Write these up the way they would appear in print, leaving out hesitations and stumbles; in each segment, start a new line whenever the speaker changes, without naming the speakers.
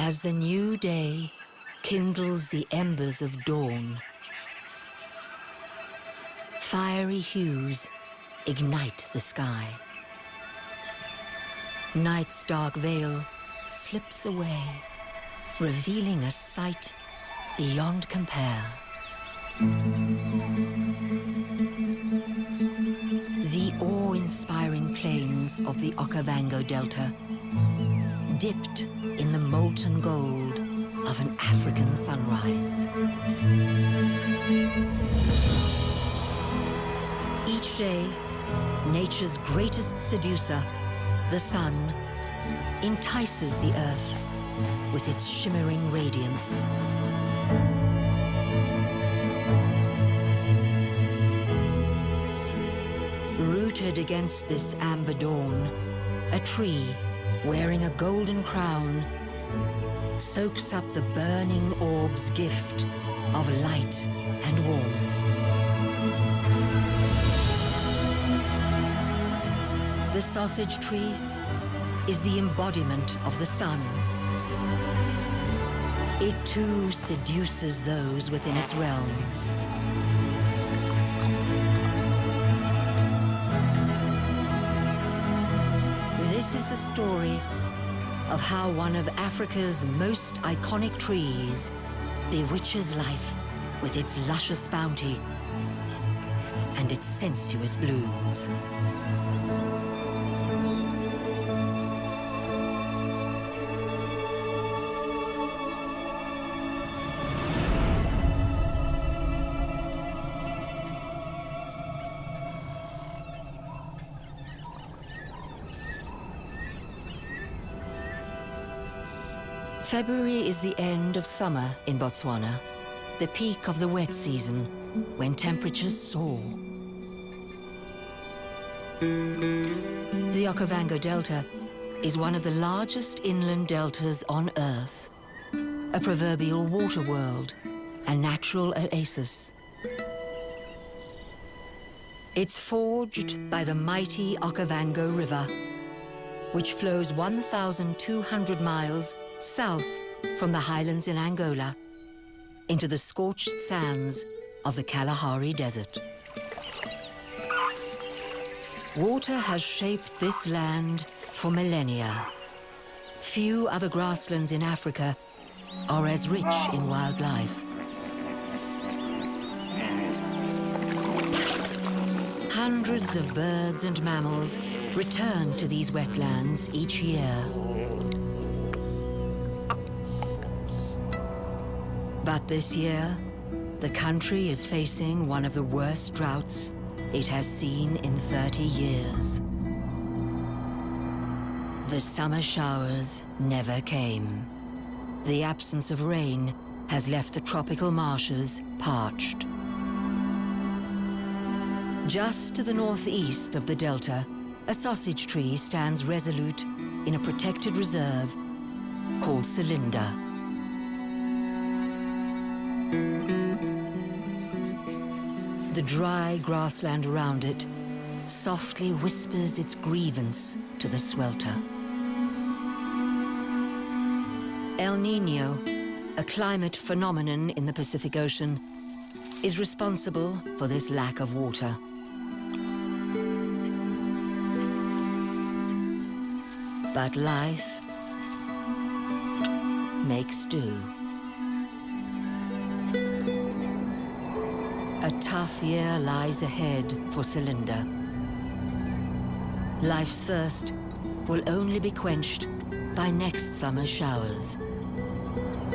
As the new day kindles the embers of dawn, fiery hues ignite the sky. Night's dark veil slips away, revealing a sight beyond compare. The awe-inspiring plains of the Okavango Delta, dipped in the molten gold of an African sunrise. Each day, nature's greatest seducer, the sun, entices the earth with its shimmering radiance. Rooted against this amber dawn, a tree wearing a golden crown soaks up the burning orb's gift of light and warmth. The sausage tree is the embodiment of the sun. It too seduces those within its realm. This is the story of how one of Africa's most iconic trees bewitches life with its luscious bounty and its sensuous blooms. February is the end of summer in Botswana, the peak of the wet season when temperatures soar. The Okavango Delta is one of the largest inland deltas on Earth, a proverbial water world, a natural oasis. It's forged by the mighty Okavango River, which flows 1,200 miles south from the highlands in Angola into the scorched sands of the Kalahari Desert. Water has shaped this land for millennia. Few other grasslands in Africa are as rich in wildlife. Hundreds of birds and mammals return to these wetlands each year. But this year, the country is facing one of the worst droughts it has seen in 30 years. The summer showers never came. The absence of rain has left the tropical marshes parched. Just to the northeast of the delta, a sausage tree stands resolute in a protected reserve called Selinda. The dry grassland around it softly whispers its grievance to the swelter. El Niño, a climate phenomenon in the Pacific Ocean, is responsible for this lack of water. But life makes do. A tough year lies ahead for Selinda. Life's thirst will only be quenched by next summer's showers,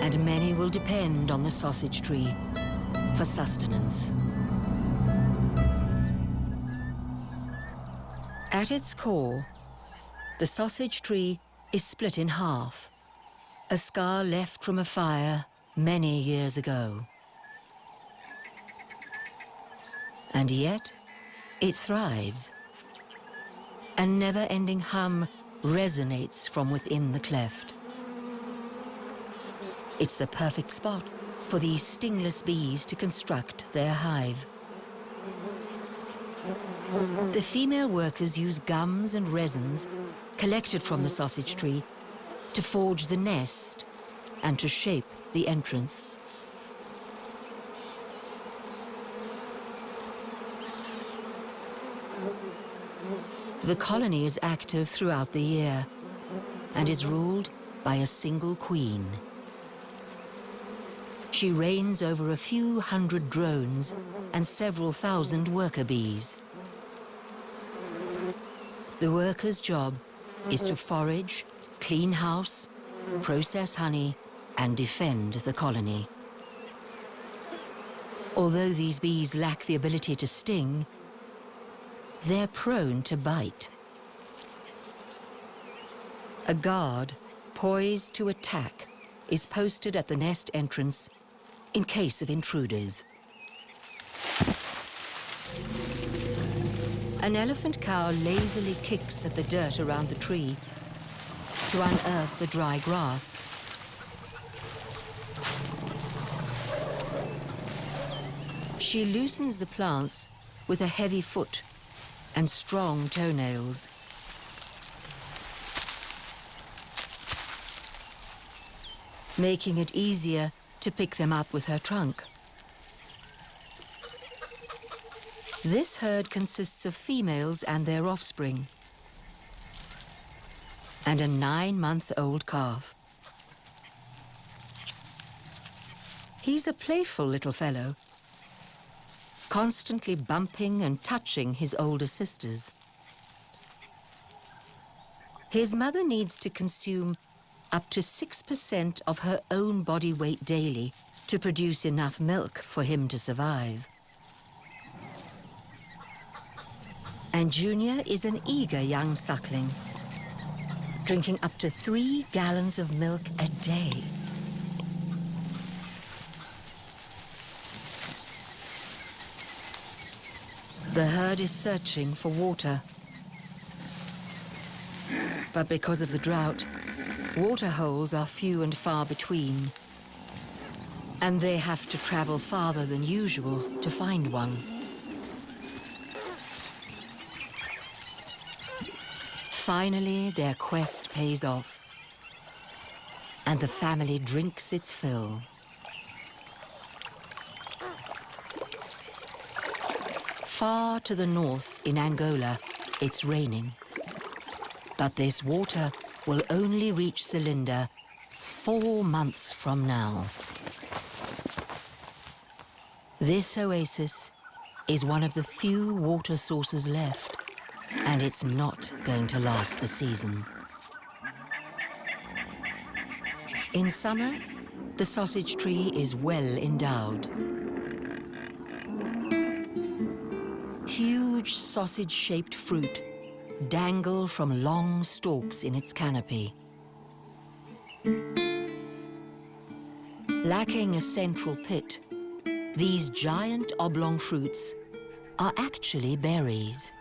and many will depend on the sausage tree for sustenance. At its core, the sausage tree is split in half, a scar left from a fire many years ago. And yet, it thrives. A never-ending hum resonates from within the cleft. It's the perfect spot for these stingless bees to construct their hive. The female workers use gums and resins collected from the sausage tree to forge the nest and to shape the entrance. The colony is active throughout the year and is ruled by a single queen. She reigns over a few hundred drones and several thousand worker bees. The worker's job is to forage, clean house, process honey, and defend the colony. Although these bees lack the ability to sting, they're prone to bite. A guard, poised to attack, is posted at the nest entrance in case of intruders. An elephant cow lazily kicks at the dirt around the tree to unearth the dry grass. She loosens the plants with a heavy foot and strong toenails. Making it easier to pick them up with her trunk. This herd consists of females and their offspring, and a 9-month-old calf. He's a playful little fellow, constantly bumping and touching his older sisters. His mother needs to consume up to 6% of her own body weight daily to produce enough milk for him to survive. And Junior is an eager young suckling, drinking up to 3 gallons of milk a day. The herd is searching for water. But because of the drought, water holes are few and far between, and they have to travel farther than usual to find one. Finally, their quest pays off, and the family drinks its fill. Far to the north in Angola, it's raining. But this water will only reach Celinda 4 months from now. This oasis is one of the few water sources left, and it's not going to last the season. In summer, the sausage tree is well endowed. Huge sausage-shaped fruit dangle from long stalks in its canopy. Lacking a central pit, these giant oblong fruits are actually berries.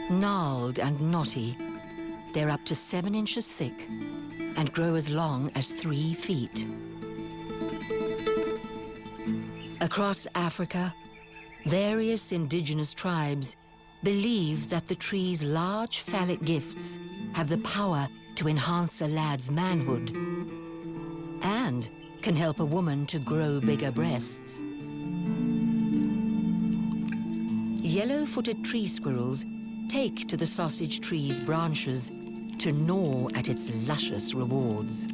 Gnarled and knotty, they're up to 7 inches thick and grow as long as 3 feet. Across Africa, various indigenous tribes believe that the tree's large phallic gifts have the power to enhance a lad's manhood and can help a woman to grow bigger breasts. Yellow-footed tree squirrels take to the sausage tree's branches to gnaw at its luscious rewards.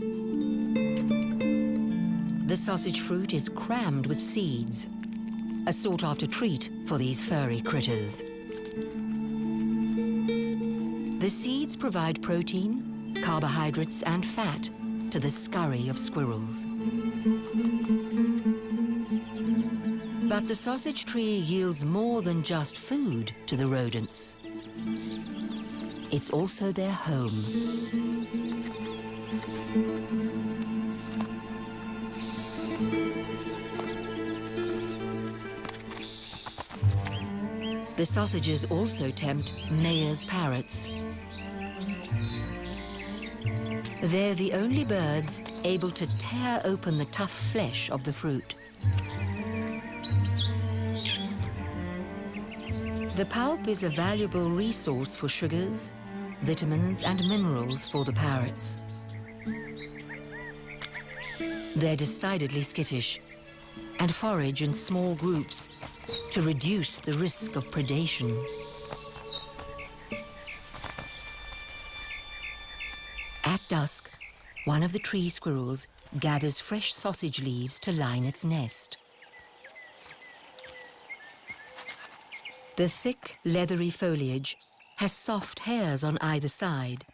The sausage fruit is crammed with seeds, a sought-after treat for these furry critters. The seeds provide protein, carbohydrates, and fat to the scurry of squirrels. But the sausage tree yields more than just food to the rodents. It's also their home. The sausages also tempt Mayor's parrots. They're the only birds able to tear open the tough flesh of the fruit. The pulp is a valuable resource for sugars, vitamins, and minerals for the parrots. They're decidedly skittish and forage in small groups to reduce the risk of predation. At dusk, one of the tree squirrels gathers fresh sausage leaves to line its nest. The thick, leathery foliage has soft hairs on either side.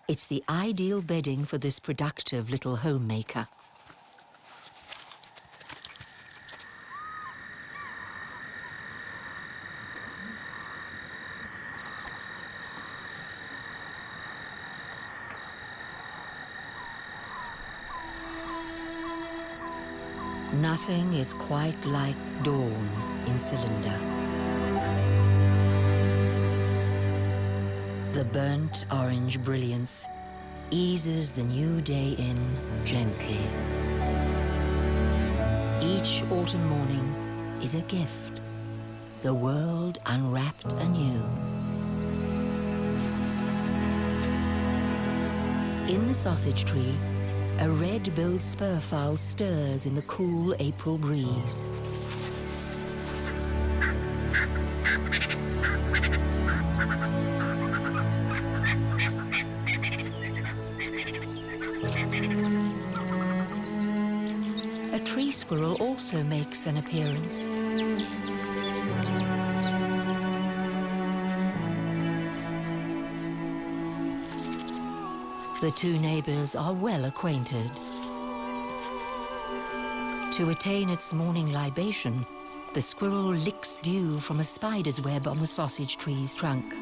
It's the ideal bedding for this productive little homemaker. Nothing is quite like dawn in Cylinder. The burnt orange brilliance eases the new day in gently. Each autumn morning is a gift, the world unwrapped anew. In the sausage tree, a red-billed spurfowl stirs in the cool April breeze. A tree squirrel also makes an appearance. The two neighbors are well acquainted. To attain its morning libation, the squirrel licks dew from a spider's web on the sausage tree's trunk.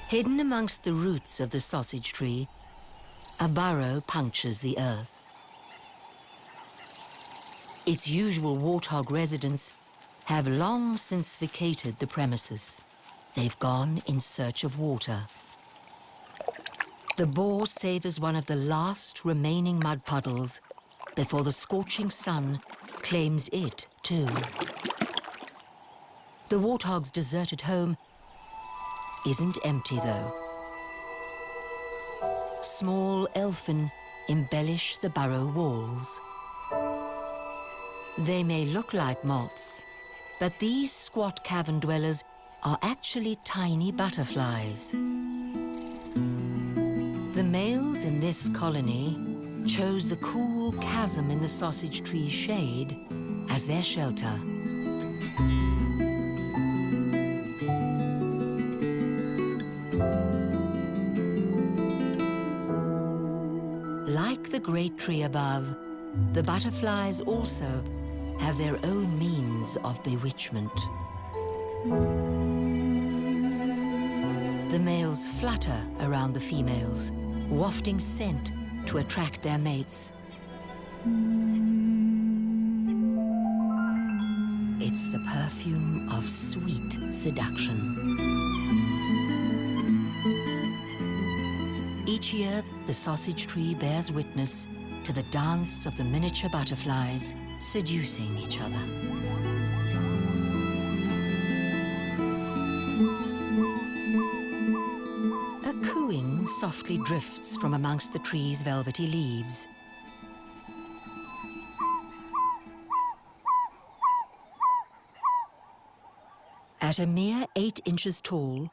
Hidden amongst the roots of the sausage tree, a burrow punctures the earth. Its usual warthog residents have long since vacated the premises. They've gone in search of water. The boar savors one of the last remaining mud puddles before the scorching sun claims it too. The warthog's deserted home isn't empty though. Small elfin embellish the burrow walls. They may look like moths, but these squat cavern dwellers are actually tiny butterflies. The males in this colony chose the cool chasm in the sausage tree's shade as their shelter. Like the great tree above, the butterflies also have their own means of bewitchment. The males flutter around the females, wafting scent to attract their mates. It's the perfume of sweet seduction. Each year, the sausage tree bears witness to the dance of the miniature butterflies seducing each other. A cooing softly drifts from amongst the tree's velvety leaves. At a mere 8 inches tall,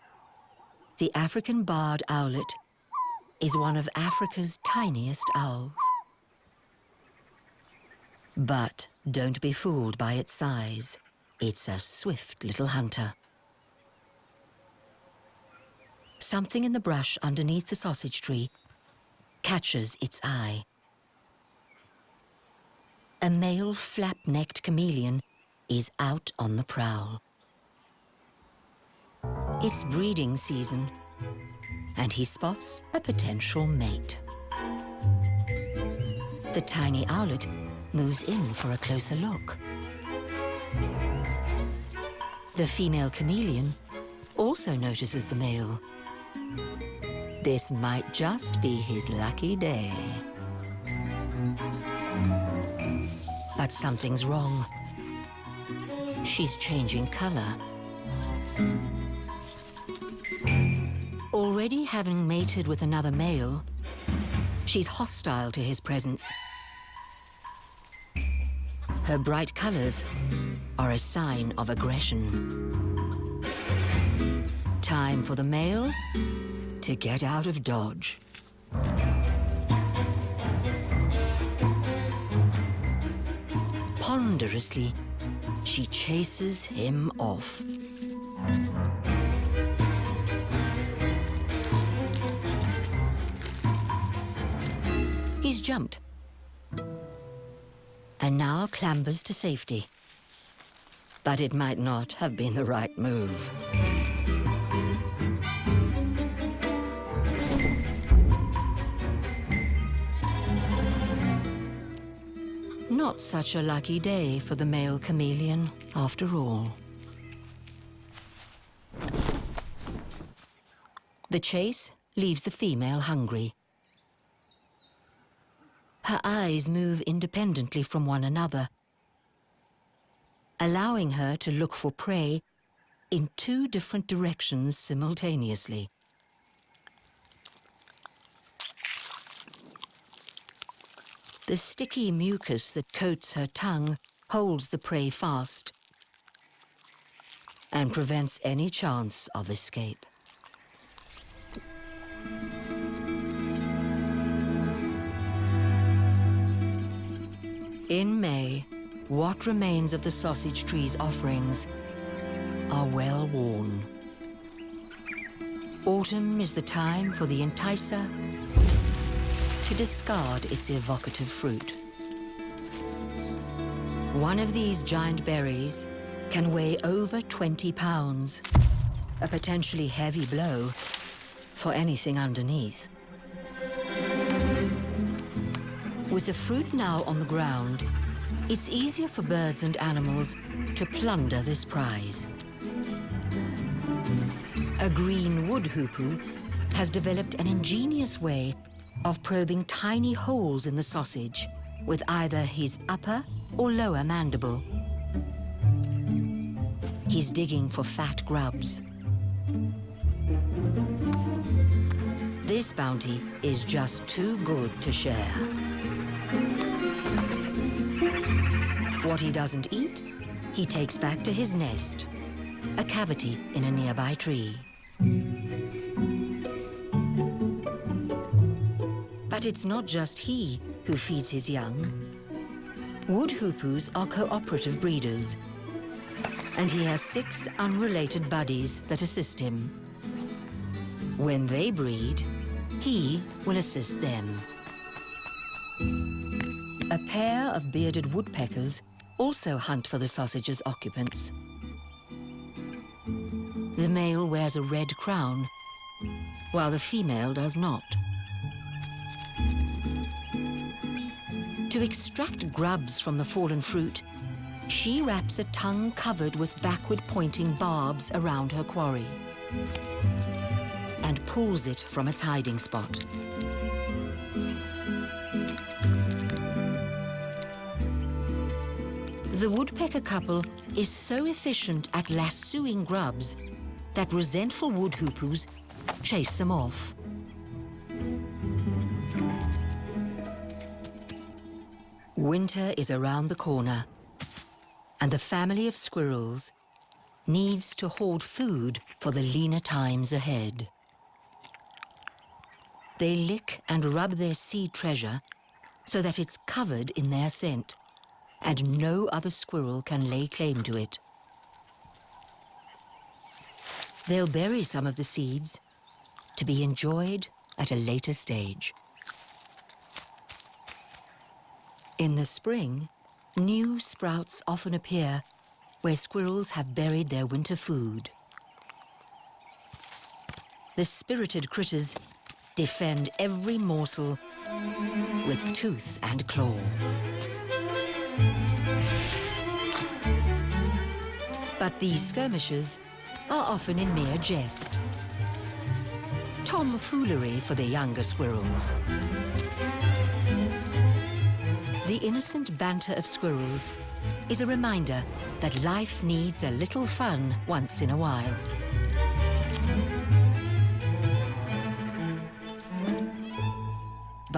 the African barred owlet is one of Africa's tiniest owls. But don't be fooled by its size. It's a swift little hunter. Something in the brush underneath the sausage tree catches its eye. A male flap-necked chameleon is out on the prowl. It's breeding season, and he spots a potential mate. The tiny owlet moves in for a closer look. The female chameleon also notices the male. This might just be his lucky day. But something's wrong. She's changing color. Already Already having mated with another male, she's hostile to his presence. Her bright colors are a sign of aggression. Time for the male to get out of dodge. Ponderously, she chases him off. He's jumped and now clambers to safety. But it might not have been the right move. Not such a lucky day for the male chameleon, after all. The chase leaves the female hungry. Her eyes move independently from one another, allowing her to look for prey in two different directions simultaneously. The sticky mucus that coats her tongue holds the prey fast and prevents any chance of escape. In May, what remains of the sausage tree's offerings are well worn. Autumn is the time for the enticer to discard its evocative fruit. One of these giant berries can weigh over 20 pounds, a potentially heavy blow for anything underneath. With the fruit now on the ground, it's easier for birds and animals to plunder this prize. A green wood hoopoe has developed an ingenious way of probing tiny holes in the sausage with either his upper or lower mandible. He's digging for fat grubs. This bounty is just too good to share. What he doesn't eat, he takes back to his nest, a cavity in a nearby tree. But it's not just he who feeds his young. Wood hoopoes are cooperative breeders, and he has 6 unrelated buddies that assist him. When they breed, he will assist them. A pair of bearded woodpeckers also hunt for the sausage's occupants. The male wears a red crown, while the female does not. To extract grubs from the fallen fruit, she wraps a tongue covered with backward-pointing barbs around her quarry and pulls it from its hiding spot. The woodpecker couple is so efficient at lassoing grubs that resentful wood hoopoes chase them off. Winter is around the corner, and the family of squirrels needs to hoard food for the leaner times ahead. They lick and rub their seed treasure so that it's covered in their scent, and no other squirrel can lay claim to it. They'll bury some of the seeds to be enjoyed at a later stage. In the spring, new sprouts often appear where squirrels have buried their winter food. The spirited critters defend every morsel with tooth and claw. But these skirmishes are often in mere jest. Tomfoolery for the younger squirrels. The innocent banter of squirrels is a reminder that life needs a little fun once in a while.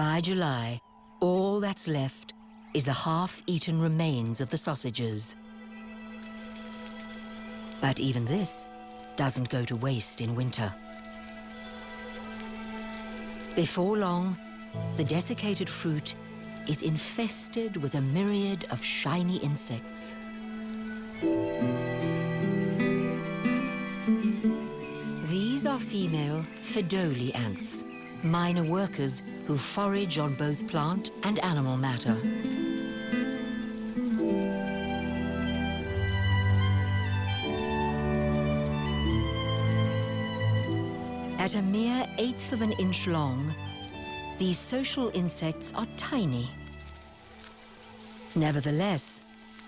By July, all that's left is the half-eaten remains of the sausages. But even this doesn't go to waste in winter. Before long, the desiccated fruit is infested with a myriad of shiny insects. These are female Fedoli ants, minor workers who forage on both plant and animal matter. At a mere eighth of an inch long, these social insects are tiny. Nevertheless,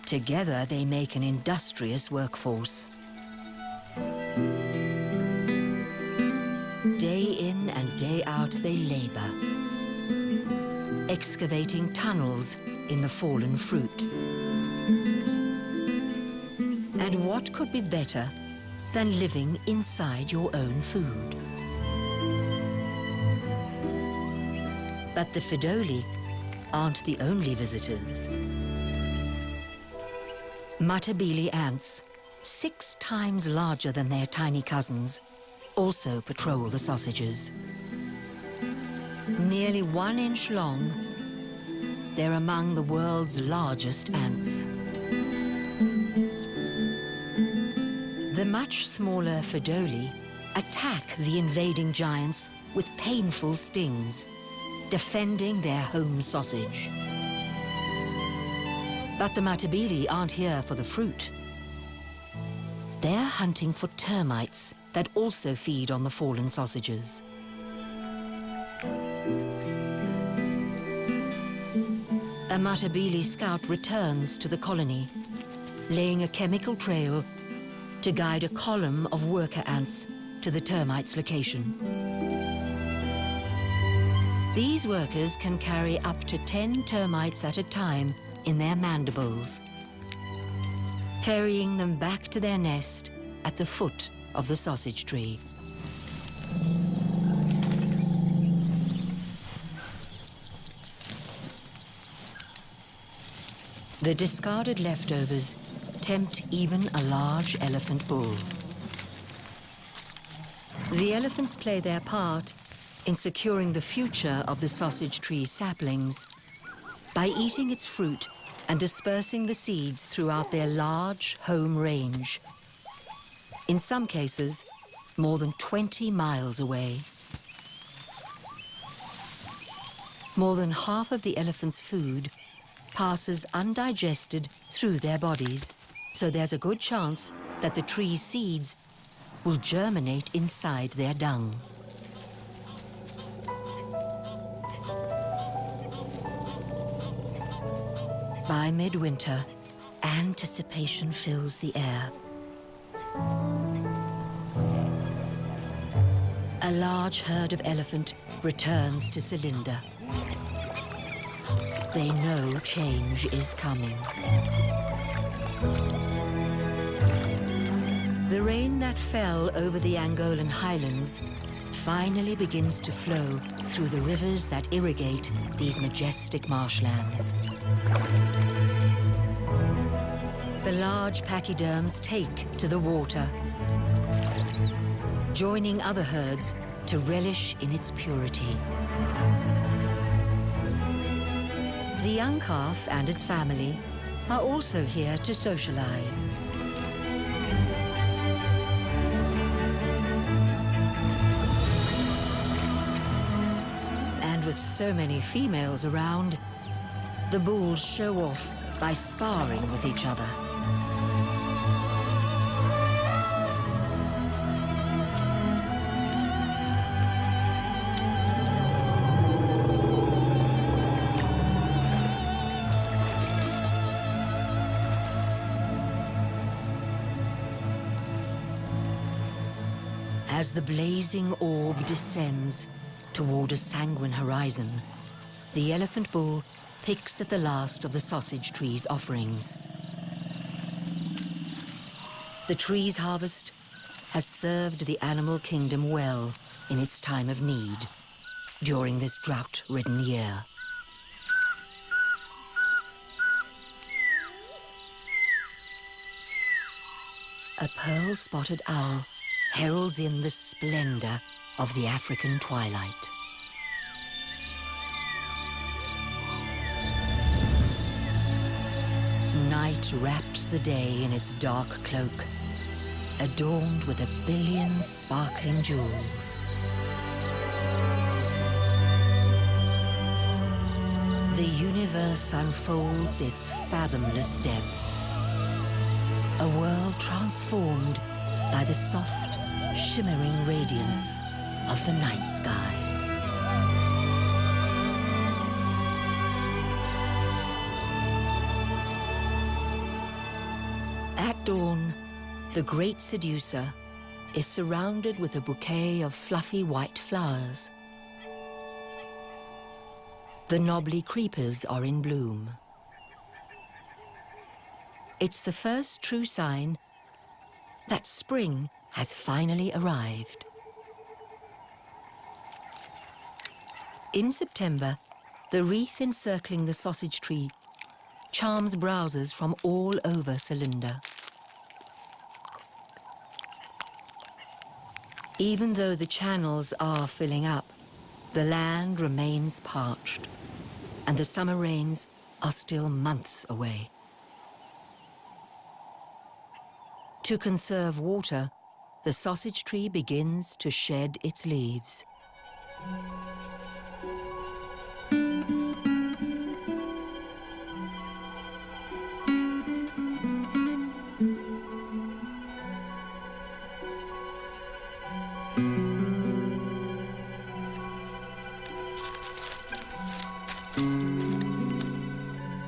together they make an industrious workforce. Day in and day out they labor, excavating tunnels in the fallen fruit. And what could be better than living inside your own food? But the Fedoli aren't the only visitors. Matabele ants, 6 times larger than their tiny cousins, also patrol the sausages. Nearly 1 inch long, they're among the world's largest ants. The much smaller Fedoli attack the invading giants with painful stings, defending their home sausage. But the Matabele aren't here for the fruit. They're hunting for termites that also feed on the fallen sausages. A Matabele scout returns to the colony, laying a chemical trail to guide a column of worker ants to the termites' location. These workers can carry up to 10 termites at a time in their mandibles, ferrying them back to their nest at the foot of the sausage tree. The discarded leftovers tempt even a large elephant bull. The elephants play their part in securing the future of the sausage tree saplings by eating its fruit and dispersing the seeds throughout their large home range, in some cases more than 20 miles away. More than half of the elephant's food passes undigested through their bodies, so there's a good chance that the tree's seeds will germinate inside their dung. By midwinter, anticipation fills the air. A large herd of elephant returns to Selinda. They know change is coming. The rain that fell over the Angolan highlands finally begins to flow through the rivers that irrigate these majestic marshlands. The large pachyderms take to the water, joining other herds to relish in its purity. The young calf and its family are also here to socialize. And with so many females around, the bulls show off by sparring with each other. As the blazing orb descends toward a sanguine horizon, the elephant bull picks at the last of the sausage tree's offerings. The tree's harvest has served the animal kingdom well in its time of need. during this drought-ridden year. A pearl-spotted owl heralds in the splendor of the African twilight. Night wraps the day in its dark cloak, adorned with a billion sparkling jewels. The universe unfolds its fathomless depths, a world transformed by the soft, shimmering radiance of the night sky. At dawn, the great seducer is surrounded with a bouquet of fluffy white flowers. The knobbly creepers are in bloom. It's the first true sign that spring has finally arrived. In September, the wreath encircling the sausage tree charms browsers from all over Celinda. Even though the channels are filling up, the land remains parched, and the summer rains are still months away. To conserve water, the sausage tree begins to shed its leaves.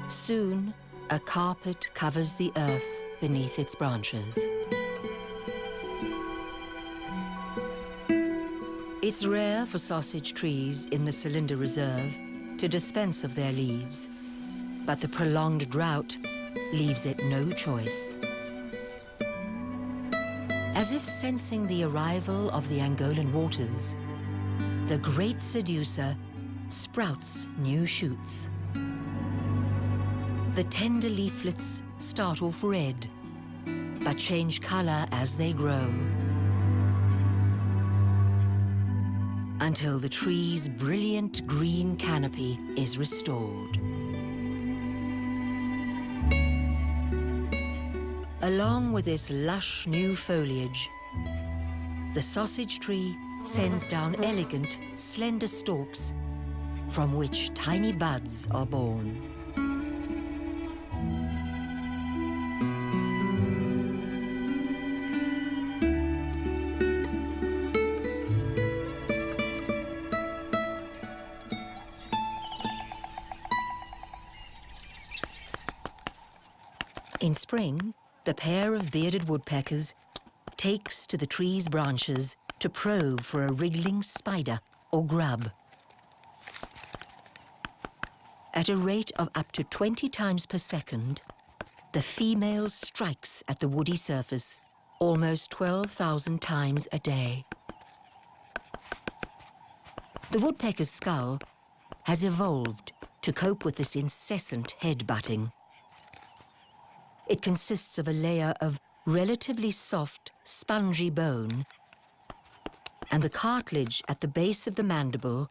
Soon, a carpet covers the earth beneath its branches. It's rare for sausage trees in the Celinda Reserve to dispense of their leaves, but the prolonged drought leaves it no choice. As if sensing the arrival of the Angolan waters, the great seducer sprouts new shoots. The tender leaflets start off red, but change color as they grow, until the tree's brilliant green canopy is restored. Along with this lush new foliage, the sausage tree sends down elegant, slender stalks from which tiny buds are born. In spring, the pair of bearded woodpeckers takes to the tree's branches to probe for a wriggling spider or grub. At a rate of up to 20 times per second, the female strikes at the woody surface almost 12,000 times a day. The woodpecker's skull has evolved to cope with this incessant head-butting. It consists of a layer of relatively soft, spongy bone, and the cartilage at the base of the mandible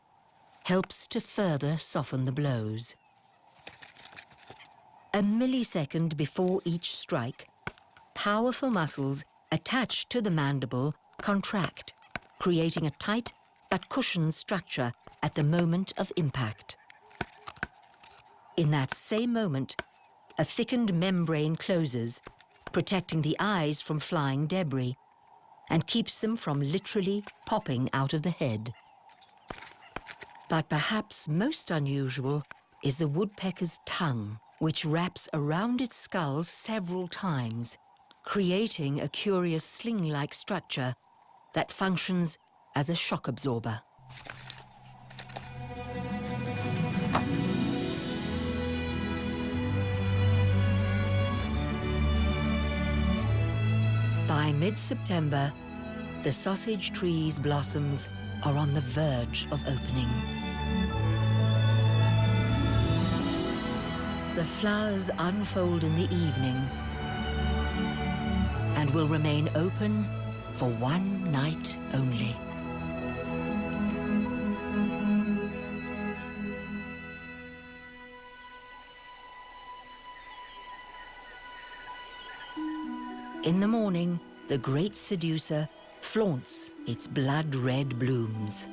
helps to further soften the blows. A millisecond before each strike, powerful muscles attached to the mandible contract, creating a tight but cushioned structure at the moment of impact. In that same moment, a thickened membrane closes, protecting the eyes from flying debris, and keeps them from literally popping out of the head. But perhaps most unusual is the woodpecker's tongue, which wraps around its skull several times, creating a curious sling-like structure that functions as a shock absorber. By mid-September, the sausage tree's blossoms are on the verge of opening. The flowers unfold in the evening and will remain open for one night only. In the morning, the great seducer flaunts its blood-red blooms.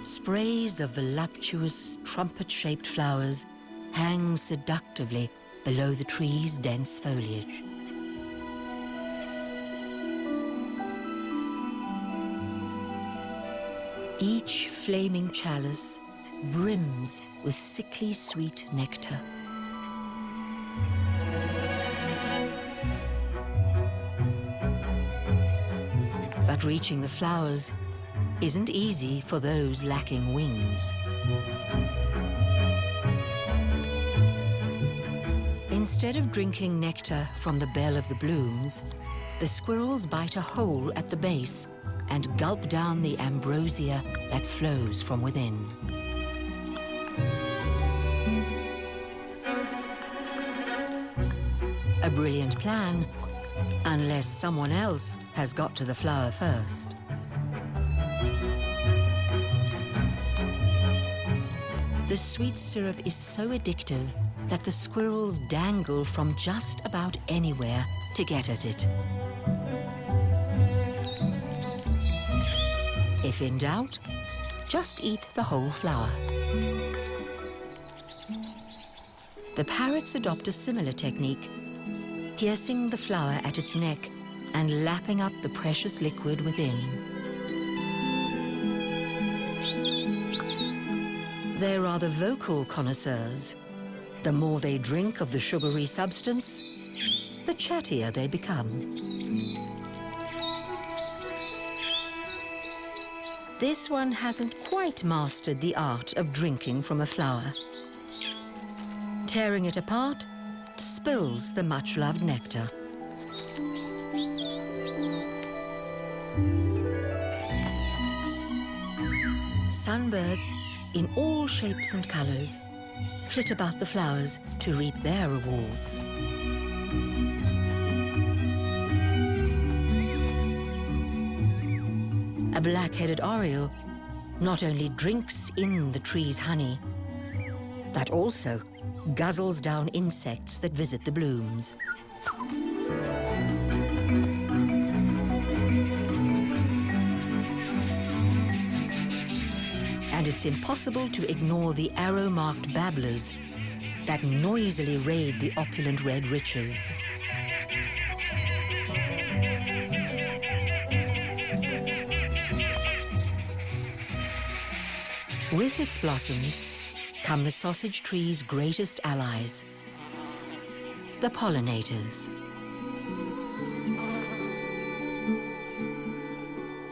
Sprays of voluptuous, trumpet-shaped flowers hang seductively below the tree's dense foliage. Each flaming chalice brims with sickly sweet nectar. But reaching the flowers isn't easy for those lacking wings. Instead of drinking nectar from the bell of the blooms, the squirrels bite a hole at the base and gulp down the ambrosia that flows from within. A brilliant plan, unless someone else has got to the flower first. The sweet syrup is so addictive that the squirrels dangle from just about anywhere to get at it. If in doubt, just eat the whole flower. The parrots adopt a similar technique, piercing the flower at its neck and lapping up the precious liquid within. They're rather vocal connoisseurs. The more they drink of the sugary substance, the chattier they become. This one hasn't quite mastered the art of drinking from a flower. Tearing it apart, spills the much-loved nectar. Sunbirds, in all shapes and colors, flit about the flowers to reap their rewards. A black-headed oriole not only drinks in the tree's honey, but also guzzles down insects that visit the blooms. And it's impossible to ignore the arrow-marked babblers that noisily raid the opulent red riches. With its blossoms come the sausage tree's greatest allies, the pollinators.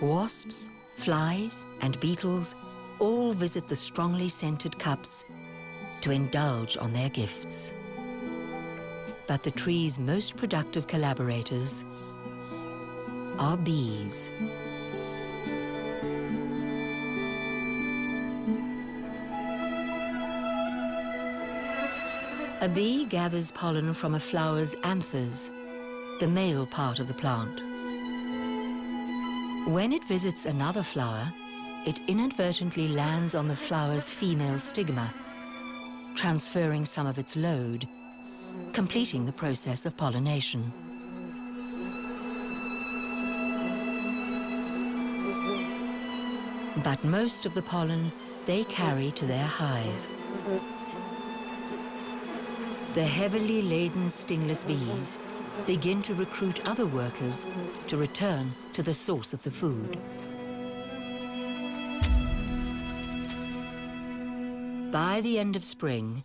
Wasps, flies, and beetles all visit the strongly scented cups to indulge on their gifts. But the tree's most productive collaborators are bees. A bee gathers pollen from a flower's anthers, the male part of the plant. When it visits another flower, it inadvertently lands on the flower's female stigma, transferring some of its load, completing the process of pollination. But most of the pollen they carry to their hive. The heavily laden stingless bees begin to recruit other workers to return to the source of the food. By the end of spring,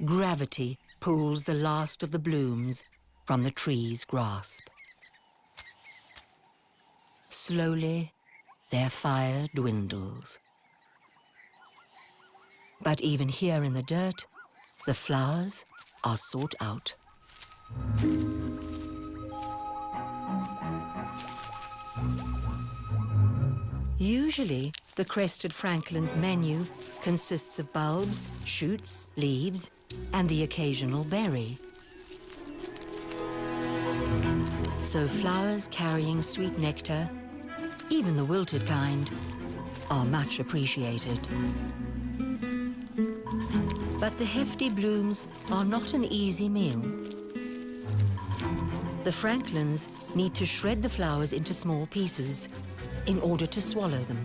gravity pulls the last of the blooms from the tree's grasp. Slowly, their fire dwindles. But even here in the dirt, the flowers are sought out. Usually, the crested franklin's menu consists of bulbs, shoots, leaves, and the occasional berry. So flowers carrying sweet nectar, even the wilted kind, are much appreciated. But the hefty blooms are not an easy meal. The franklins need to shred the flowers into small pieces in order to swallow them.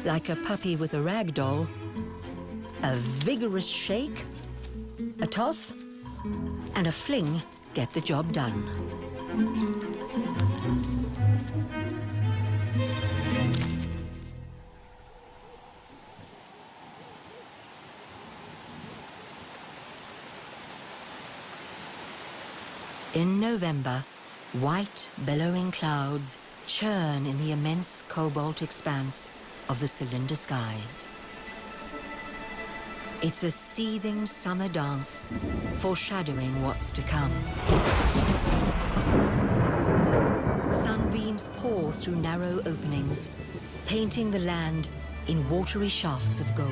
Like a puppy with a rag doll, a vigorous shake, a toss, and a fling get the job done. In November, white, billowing clouds churn in the immense cobalt expanse of the cylinder skies. It's a seething summer dance, foreshadowing what's to come. Sunbeams pour through narrow openings, painting the land in watery shafts of gold.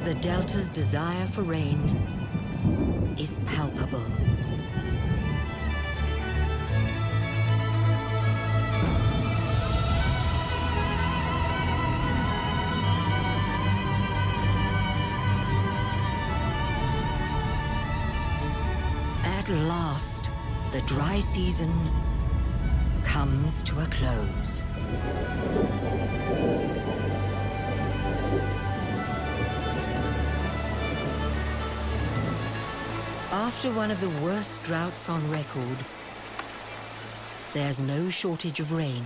The delta's desire for rain is palpable. At last, the dry season comes to a close. After one of the worst droughts on record, there's no shortage of rain.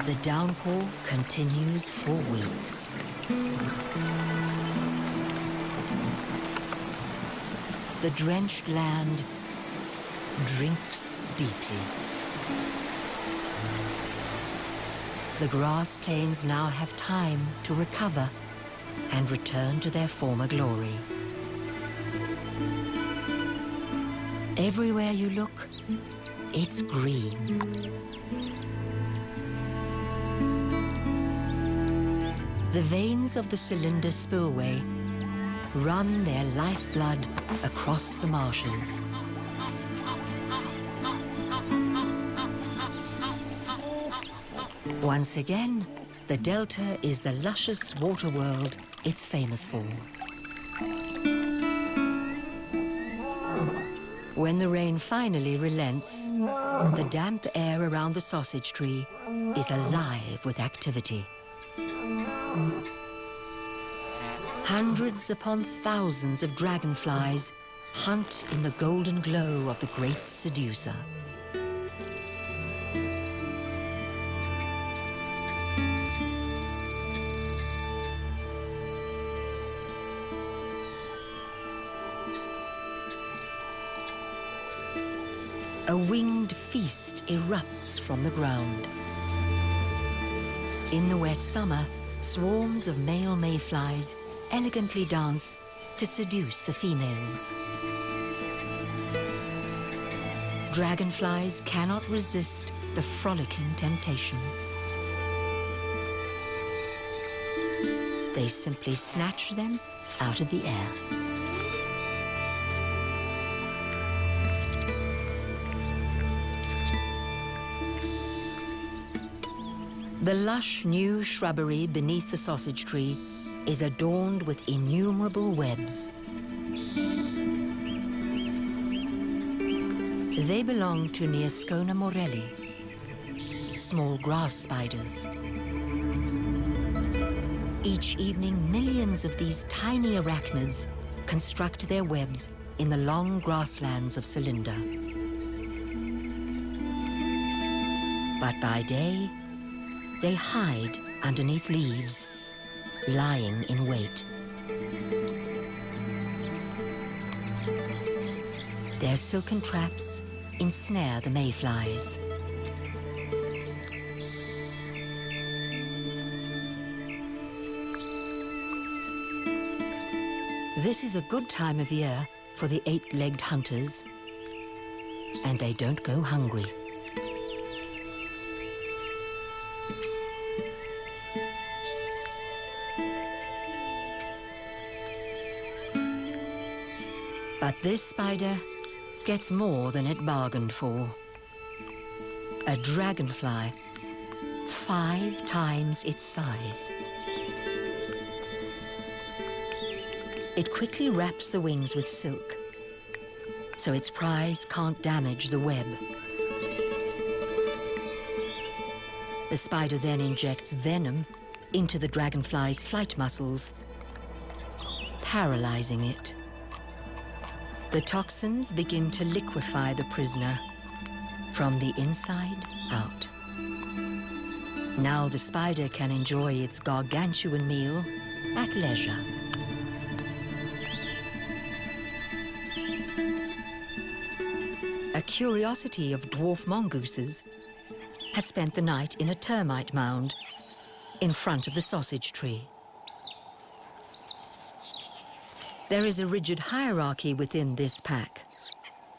The downpour continues for weeks. The drenched land drinks deeply. The grass plains now have time to recover and return to their former glory. Everywhere you look, it's green. The veins of the cylinder spillway run their lifeblood across the marshes. Once again, the delta is the luscious water world it's famous for. When the rain finally relents, the damp air around the sausage tree is alive with activity. Hundreds upon thousands of dragonflies hunt in the golden glow of the great seducer. A winged feast erupts from the ground. In the wet summer, swarms of male mayflies elegantly dance to seduce the females. Dragonflies cannot resist the frolicking temptation. They simply snatch them out of the air. The lush new shrubbery beneath the sausage tree is adorned with innumerable webs. They belong to Neoscona morelli, small grass spiders. Each evening, millions of these tiny arachnids construct their webs in the long grasslands of Celinda. But by day, they hide underneath leaves, lying in wait. Their silken traps ensnare the mayflies. This is a good time of year for the eight-legged hunters, and they don't go hungry. But this spider gets more than it bargained for. A dragonfly, 5 times its size. It quickly wraps the wings with silk, so its prize can't damage the web. The spider then injects venom into the dragonfly's flight muscles, paralyzing it. The toxins begin to liquefy the prisoner from the inside out. Now the spider can enjoy its gargantuan meal at leisure. A curiosity of dwarf mongooses has spent the night in a termite mound in front of the sausage tree. There is a rigid hierarchy within this pack,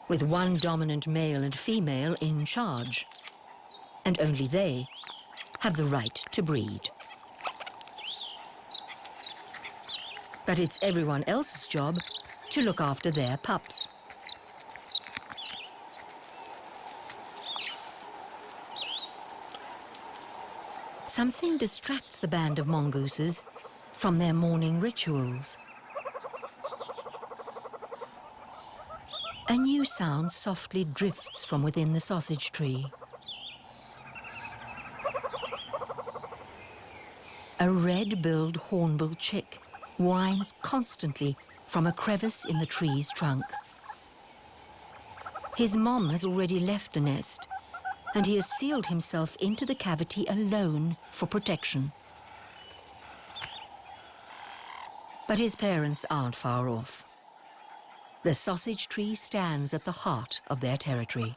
with one dominant male and female in charge, and only they have the right to breed. But it's everyone else's job to look after their pups. Something distracts the band of mongooses from their morning rituals. A new sound softly drifts from within the sausage tree. A red-billed hornbill chick whines constantly from a crevice in the tree's trunk. His mom has already left the nest, and he has sealed himself into the cavity alone for protection. But his parents aren't far off. The sausage tree stands at the heart of their territory.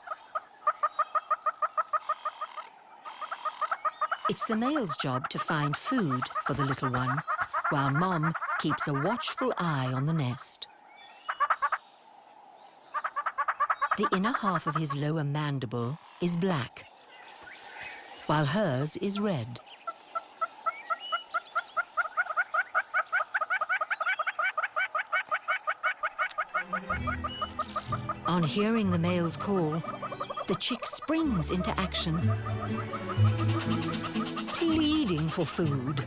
It's the male's job to find food for the little one, while Mom keeps a watchful eye on the nest. The inner half of his lower mandible is black, while hers is red. On hearing the male's call, the chick springs into action, pleading for food.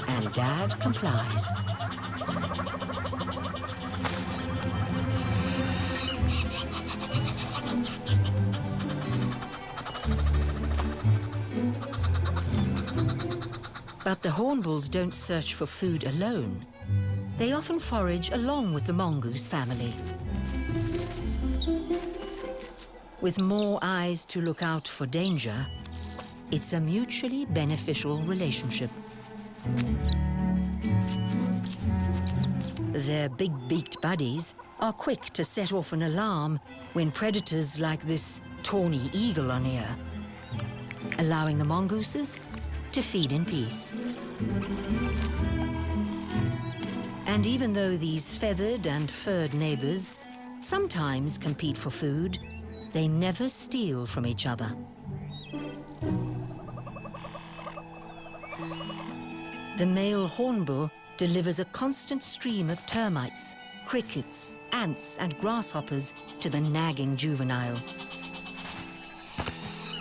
And Dad complies. But the hornbills don't search for food alone. They often forage along with the mongoose family. With more eyes to look out for danger, it's a mutually beneficial relationship. Their big-beaked buddies are quick to set off an alarm when predators like this tawny eagle are near, allowing the mongooses to feed in peace. And even though these feathered and furred neighbors sometimes compete for food, they never steal from each other. The male hornbill delivers a constant stream of termites, crickets, ants, and grasshoppers to the nagging juvenile,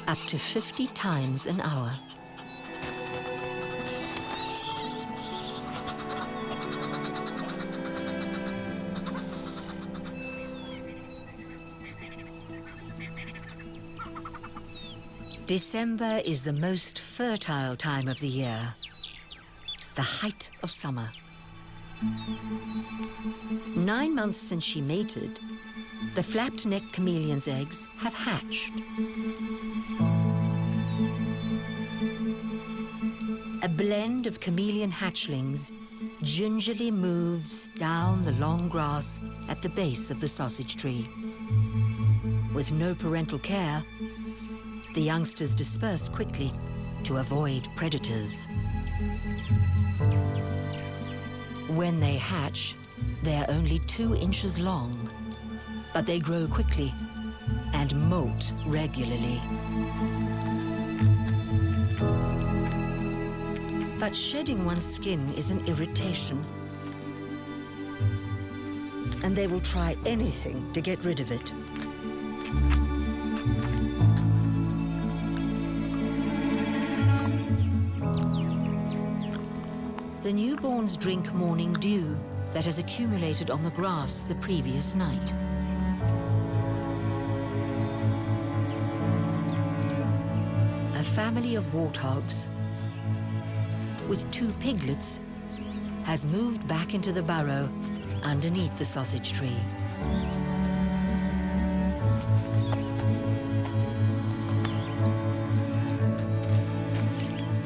up to 50 times an hour. December is the most fertile time of the year, the height of summer. 9 months since she mated, the flapped-necked chameleon's eggs have hatched. A blend of chameleon hatchlings gingerly moves down the long grass at the base of the sausage tree. With no parental care, the youngsters disperse quickly to avoid predators. When they hatch, they're only 2 inches long, but they grow quickly and molt regularly. But shedding one's skin is an irritation, and they will try anything to get rid of it. The newborns drink morning dew that has accumulated on the grass the previous night. A family of warthogs with 2 piglets has moved back into the burrow underneath the sausage tree.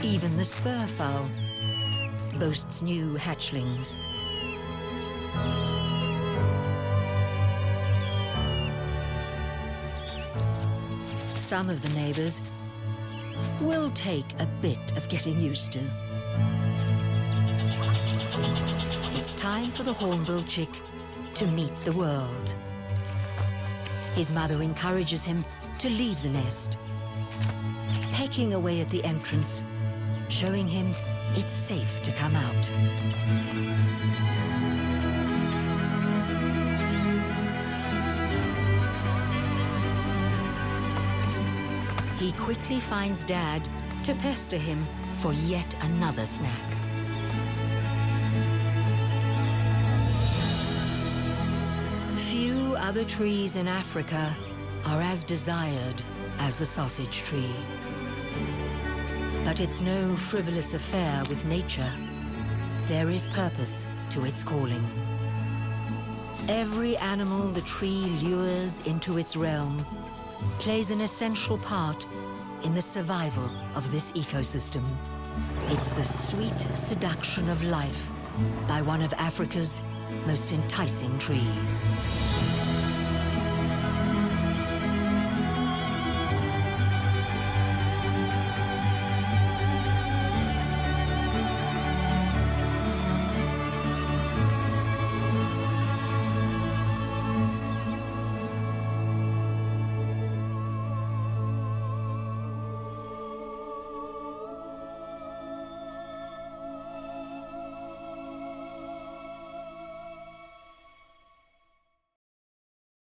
Even the spur fowl boasts new hatchlings. Some of the neighbors will take a bit of getting used to. It's time for the hornbill chick to meet the world. His mother encourages him to leave the nest, pecking away at the entrance, showing him it's safe to come out. He quickly finds Dad to pester him for yet another snack. Few other trees in Africa are as desired as the sausage tree. But it's no frivolous affair with nature. There is purpose to its calling. Every animal the tree lures into its realm plays an essential part in the survival of this ecosystem. It's the sweet seduction of life by one of Africa's most enticing trees.